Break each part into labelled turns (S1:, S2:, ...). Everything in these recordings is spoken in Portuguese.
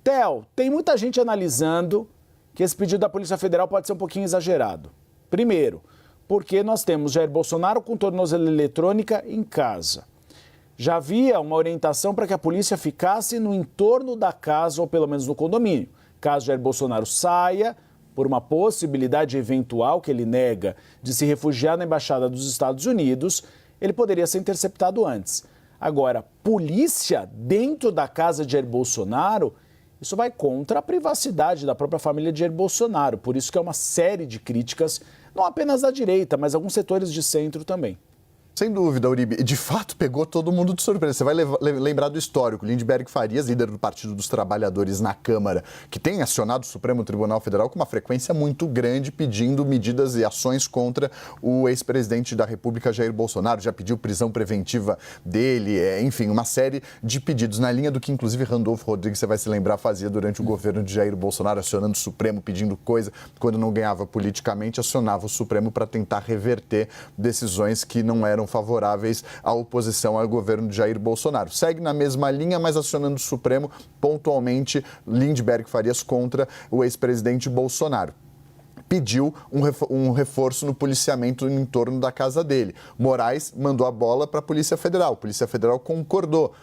S1: Theo, tem muita gente analisando que esse pedido da Polícia Federal pode ser um pouquinho exagerado. Primeiro, porque nós temos Jair Bolsonaro com tornozeleira eletrônica em casa. Já havia uma orientação para que a polícia ficasse no entorno da casa, ou pelo menos no condomínio. Caso Jair Bolsonaro saia, por uma possibilidade eventual que ele nega de se refugiar na Embaixada dos Estados Unidos, ele poderia ser interceptado antes. Agora, polícia dentro da casa de Jair Bolsonaro, isso vai contra a privacidade da própria família de Jair Bolsonaro. Por isso que é uma série de críticas, não apenas da direita, mas alguns setores de centro também.
S2: Sem dúvida, Uribe. De fato, pegou todo mundo de surpresa. Você vai lembrar do histórico. Lindbergh Farias, líder do Partido dos Trabalhadores na Câmara, que tem acionado o Supremo Tribunal Federal com uma frequência muito grande, pedindo medidas e ações contra o ex-presidente da República, Jair Bolsonaro. Já pediu prisão preventiva dele, enfim, uma série de pedidos. Na linha do que, inclusive, Randolfo Rodrigues, você vai se lembrar, fazia durante o governo de Jair Bolsonaro, acionando o Supremo, pedindo coisa. Quando não ganhava politicamente, acionava o Supremo para tentar reverter decisões que não eram favoráveis à oposição ao governo de Jair Bolsonaro. Segue na mesma linha, mas acionando o Supremo pontualmente Lindbergh Farias contra o ex-presidente Bolsonaro. Pediu um reforço no policiamento em torno da casa dele. Moraes mandou a bola para a Polícia Federal. A Polícia Federal concordou.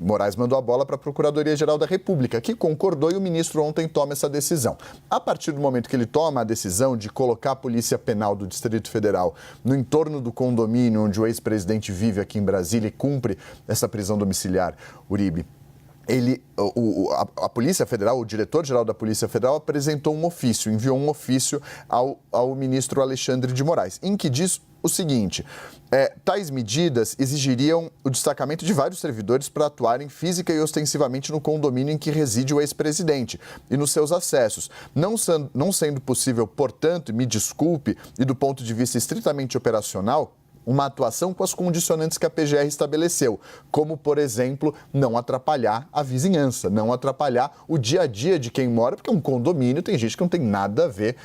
S2: Moraes mandou a bola para a Procuradoria-Geral da República, que concordou, e o ministro ontem toma essa decisão. A partir do momento que ele toma a decisão de colocar a Polícia Penal do Distrito Federal no entorno do condomínio onde o ex-presidente vive aqui em Brasília e cumpre essa prisão domiciliar, Uribe, a Polícia Federal, o diretor-geral da Polícia Federal, apresentou um ofício, enviou um ofício ao ministro Alexandre de Moraes, em que diz o seguinte: tais medidas exigiriam o destacamento de vários servidores para atuarem física e ostensivamente no condomínio em que reside o ex-presidente e nos seus acessos. Não sendo possível, portanto, me desculpe, e do ponto de vista estritamente operacional, uma atuação com as condicionantes que a PGR estabeleceu, como, por exemplo, não atrapalhar a vizinhança, não atrapalhar o dia a dia de quem mora, porque é um condomínio, tem gente que não tem nada a ver,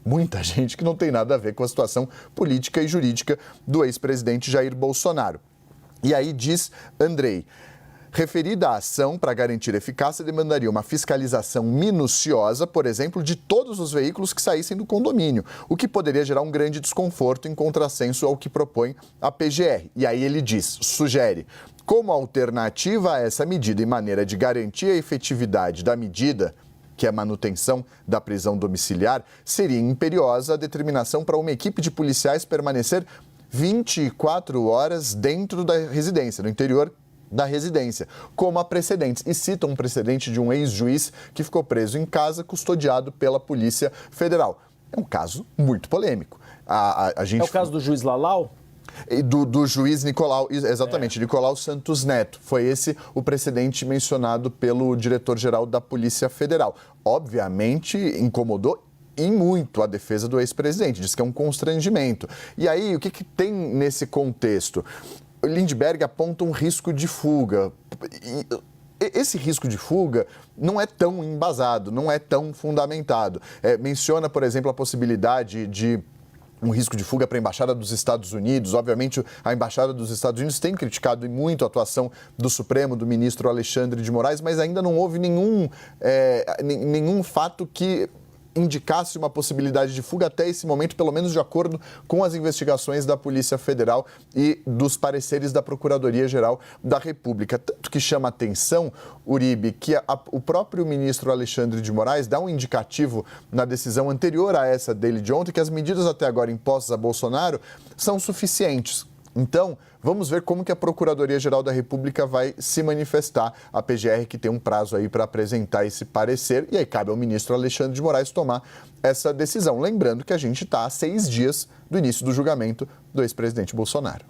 S2: muita gente que não tem nada a ver com a situação política e jurídica do ex-presidente Jair Bolsonaro. E aí diz Andrei: referida a ação, para garantir eficácia, demandaria uma fiscalização minuciosa, por exemplo, de todos os veículos que saíssem do condomínio, o que poderia gerar um grande desconforto em contrassenso ao que propõe a PGR. E aí ele sugere, como alternativa a essa medida e maneira de garantir a efetividade da medida, que é a manutenção da prisão domiciliar, seria imperiosa a determinação para uma equipe de policiais permanecer 24 horas dentro da residência, no interior da residência, como há precedentes. E cita um precedente de um ex-juiz que ficou preso em casa, custodiado pela Polícia Federal. É um caso muito polêmico.
S1: É o caso do juiz Lalau?
S2: Do juiz Nicolau, exatamente, Nicolau Santos Neto. Foi esse o precedente mencionado pelo diretor-geral da Polícia Federal. Obviamente, incomodou e muito a defesa do ex-presidente, diz que é um constrangimento. E aí, o que tem nesse contexto? Lindbergh aponta um risco de fuga. Esse risco de fuga não é tão embasado, não é tão fundamentado. Menciona, por exemplo, a possibilidade de um risco de fuga para a Embaixada dos Estados Unidos. Obviamente, a Embaixada dos Estados Unidos tem criticado muito a atuação do Supremo, do ministro Alexandre de Moraes, mas ainda não houve nenhum fato que indicasse uma possibilidade de fuga até esse momento, pelo menos de acordo com as investigações da Polícia Federal e dos pareceres da Procuradoria-Geral da República. Tanto que chama atenção, Uribe, que o próprio ministro Alexandre de Moraes dá um indicativo na decisão anterior a essa dele de ontem, que as medidas até agora impostas a Bolsonaro são suficientes. Então, vamos ver como que a Procuradoria-Geral da República vai se manifestar. A PGR que tem um prazo aí para apresentar esse parecer, e aí cabe ao ministro Alexandre de Moraes tomar essa decisão. Lembrando que a gente está a 6 dias do início do julgamento do ex-presidente Bolsonaro.